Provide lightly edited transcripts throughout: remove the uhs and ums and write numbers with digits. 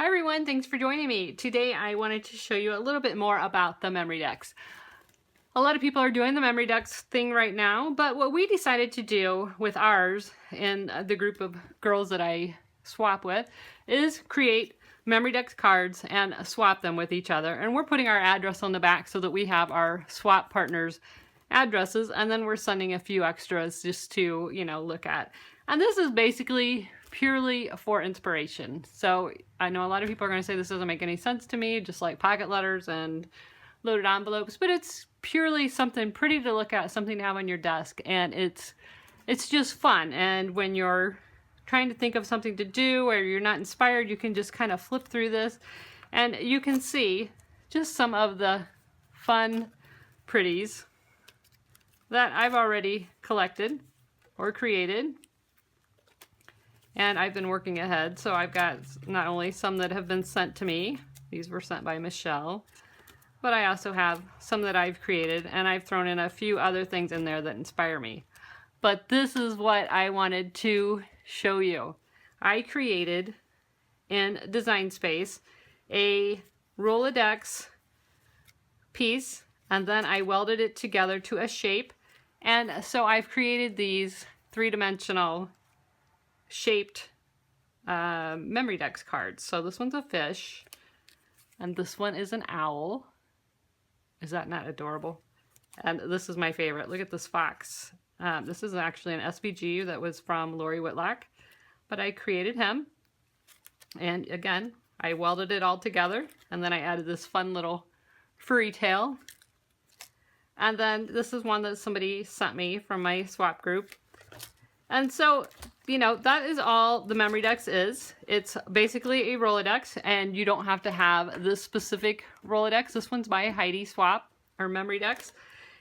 Hi everyone, thanks for joining me. Today I wanted to show you a little bit more about the Memory Dex. A lot of people are doing the Memory Dex thing right now, but what we decided to do with ours and the group of girls that I swap with is create Memory Dex cards and swap them with each other. And we're putting our address on the back so that we have our swap partners' addresses, and then we're sending a few extras just to, look at. And this is basically purely for inspiration. So I know a lot of people are going to say this doesn't make any sense to me, just like pocket letters and loaded envelopes, but it's purely something pretty to look at, something to have on your desk, and it's just fun. And when you're trying to think of something to do or you're not inspired, you can just kind of flip through this and you can see just some of the fun pretties that I've already collected or created. And I've been working ahead, so I've got not only some that have been sent to me, these were sent by Michelle, but I also have some that I've created, and I've thrown in a few other things in there that inspire me. But this is what I wanted to show you. I created in Design Space a Rolodex piece, and then I welded it together to a shape. And so I've created these three-dimensional shaped Memory Dex cards. So this one's a fish, and this one is an owl. Is that not adorable? And this is my favorite. Look at this fox. This is actually an SVG that was from Lori Whitlock, but I created him. And again, I welded it all together, and then I added this fun little furry tail. And then this is one that somebody sent me from my swap group. And so, that is all the Memory Dex is. It's basically a Rolodex, and you don't have to have this specific Rolodex. This one's by Heidi Swap, or Memory Dex,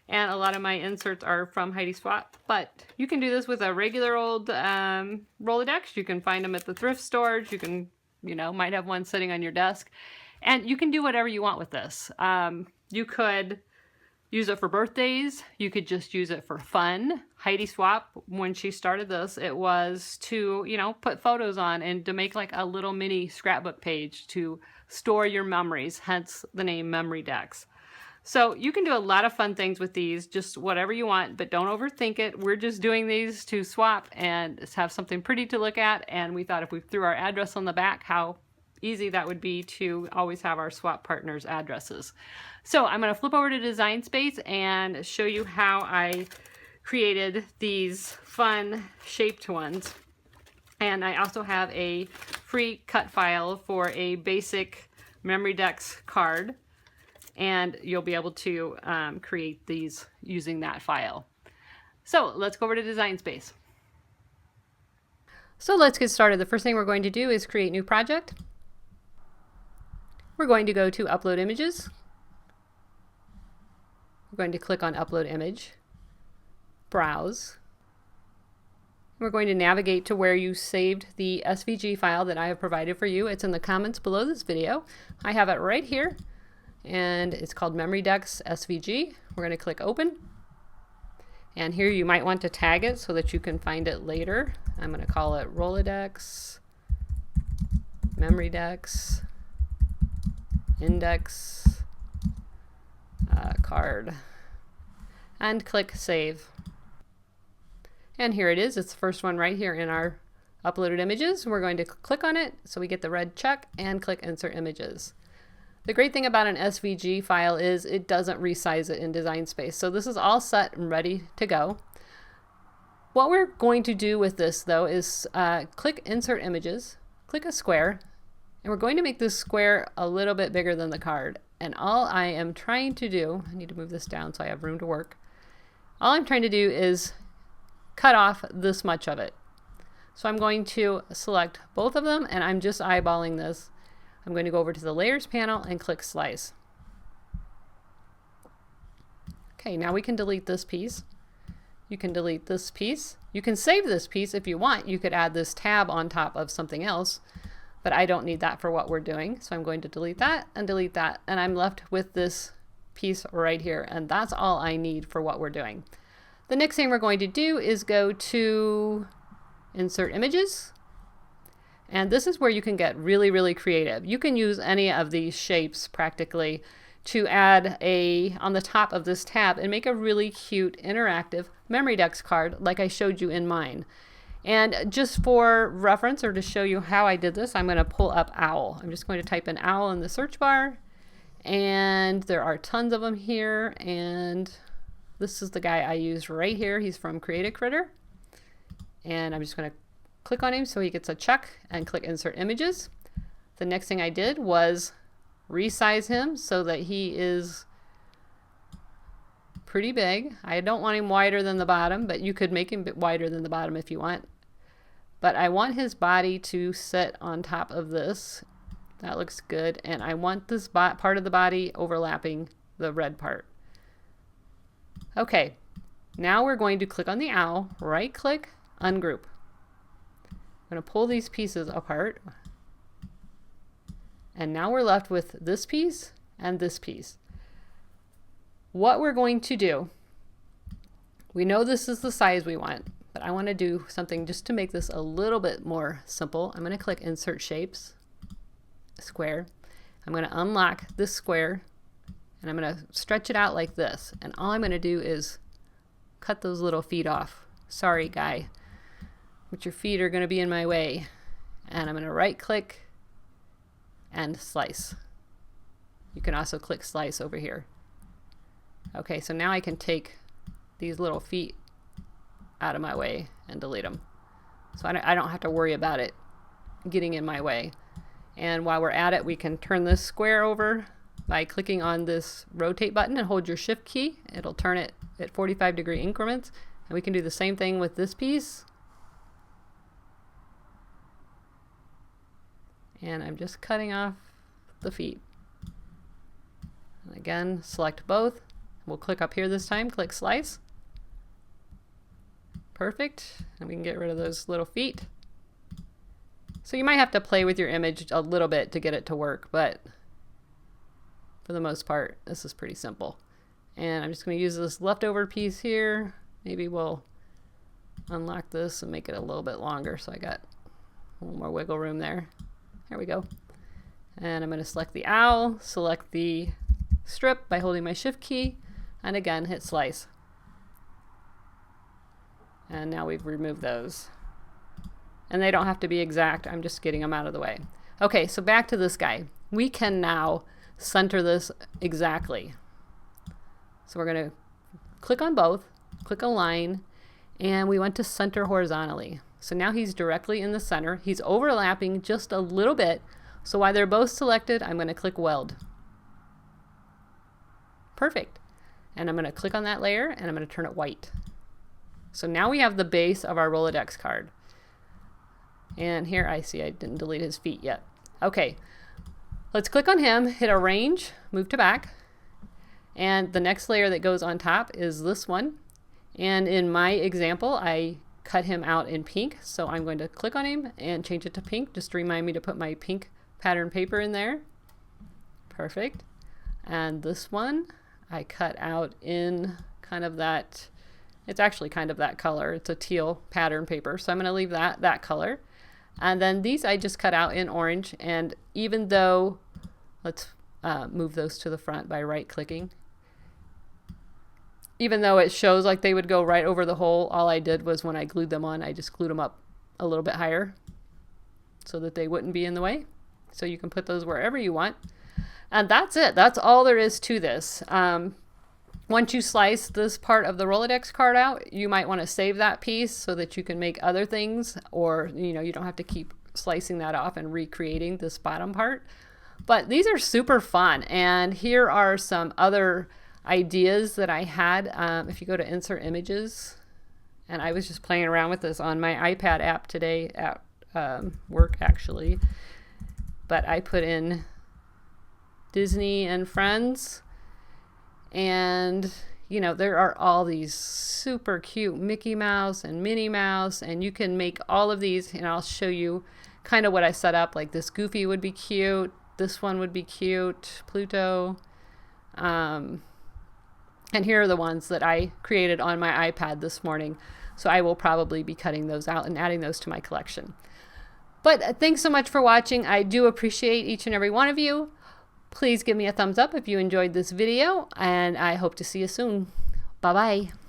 and a lot of my inserts are from Heidi Swap. But you can do this with a regular old Rolodex. You can find them at the thrift stores. You can, might have one sitting on your desk. And you can do whatever you want with this. You could use it for birthdays. You could just use it for fun. Heidi Swap, when she started this, it was to, put photos on and to make like a little mini scrapbook page to store your memories, hence the name Memory Dex. So you can do a lot of fun things with these, just whatever you want, but don't overthink it. We're just doing these to swap and have something pretty to look at. And we thought if we threw our address on the back, how easy that would be to always have our swap partners' addresses. So I'm going to flip over to Design Space and show you how I created these fun shaped ones. And I also have a free cut file for a basic Memory Dex card, and you'll be able to create these using that file. So let's go over to Design Space. So let's get started. The first thing we're going to do is create new project. We're going to go to Upload Images. We're going to click on Upload Image, Browse. We're going to navigate to where you saved the SVG file that I have provided for you. It's in the comments below this video. I have it right here, and it's called Memory Dex SVG. We're going to click Open. And here you might want to tag it so that you can find it later. I'm going to call it Rolodex, Memory Dex, Index, card, and click Save. And here it is. It's the first one right here in our uploaded images. We're going to click on it so we get the red check and click Insert Images. The great thing about an SVG file is it doesn't resize it in Design Space. So this is all set and ready to go. What we're going to do with this though is click Insert Images, click a square, and we're going to make this square a little bit bigger than the card. And all I am trying to do, I need to move this down so I have room to work. All I'm trying to do is cut off this much of it. So I'm going to select both of them, and I'm just eyeballing this. I'm going to go over to the Layers panel and click Slice. Okay, now we can delete this piece. You can delete this piece. You can save this piece if you want. You could add this tab on top of something else, but I don't need that for what we're doing. So I'm going to delete that, and I'm left with this piece right here, and that's all I need for what we're doing. The next thing we're going to do is go to Insert Images, And this is where you can get really, really creative. You can use any of these shapes practically to add on the top of this tab and make a really cute interactive Memory Dex card like I showed you in mine. And just for reference, or to show you how I did this, I'm going to pull up owl. I'm just going to type in owl in the search bar, and there are tons of them here, and this is the guy I used right here. He's from Create a Critter, and I'm just going to click on him so he gets a check and click insert images. The next thing I did was resize him so that he is pretty big. I don't want him wider than the bottom, but you could make him a bit wider than the bottom if you want. But I want his body to sit on top of this. That looks good. And I want this part of the body overlapping the red part. Okay, now we're going to click on the owl, right click, ungroup. I'm going to pull these pieces apart. And now we're left with this piece and this piece. What we're going to do, we know this is the size we want, but I want to do something just to make this a little bit more simple. I'm going to click Insert Shapes, Square. I'm going to unlock this square, and I'm going to stretch it out like this. And all I'm going to do is cut those little feet off. Sorry, guy, but your feet are going to be in my way. And I'm going to right click and slice. You can also click slice over here. Okay, so now I can take these little feet out of my way and delete them. So I don't have to worry about it getting in my way. And while we're at it, we can turn this square over by clicking on this rotate button and hold your shift key. It'll turn it at 45-degree increments. And we can do the same thing with this piece. And I'm just cutting off the feet. And again, select both. We'll click up here this time, click slice. Perfect. And we can get rid of those little feet. So you might have to play with your image a little bit to get it to work, but for the most part, this is pretty simple. And I'm just going to use this leftover piece here. Maybe we'll unlock this and make it a little bit longer so I got a little more wiggle room there. There we go. And I'm going to select the owl, select the strip by holding my shift key, and again hit slice. And now we've removed those. And they don't have to be exact, I'm just getting them out of the way. Okay, so back to this guy. We can now center this exactly. So we're going to click on both, click align, and we want to center horizontally. So now he's directly in the center. He's overlapping just a little bit. So while they're both selected, I'm going to click weld. Perfect. And I'm going to click on that layer and I'm going to turn it white. So now we have the base of our Rolodex card. And here I see I didn't delete his feet yet. Okay, let's click on him, hit arrange, move to back. And the next layer that goes on top is this one. And in my example, I cut him out in pink. So I'm going to click on him and change it to pink, just to remind me to put my pink pattern paper in there. Perfect. And this one I cut out in kind of that, it's actually kind of that color. It's a teal pattern paper. So I'm going to leave that color. And then these I just cut out in orange. And even though, let's move those to the front by right clicking. Even though it shows like they would go right over the hole, all I did was when I glued them on, I just glued them up a little bit higher so that they wouldn't be in the way. So you can put those wherever you want. And that's it. That's all there is to this. Once you slice this part of the Rolodex card out, you might want to save that piece so that you can make other things, or you don't have to keep slicing that off and recreating this bottom part. But these are super fun. And here are some other ideas that I had. If you go to insert images, and I was just playing around with this on my iPad app today at work actually, but I put in Disney and Friends, and there are all these super cute Mickey Mouse and Minnie Mouse, and you can make all of these, and I'll show you kind of what I set up. Like this Goofy would be cute, this one would be cute, Pluto, and here are the ones that I created on my iPad this morning. So I will probably be cutting those out and adding those to my collection. But thanks so much for watching. I do appreciate each and every one of you. Please give me a thumbs up if you enjoyed this video, and I hope to see you soon. Bye-bye.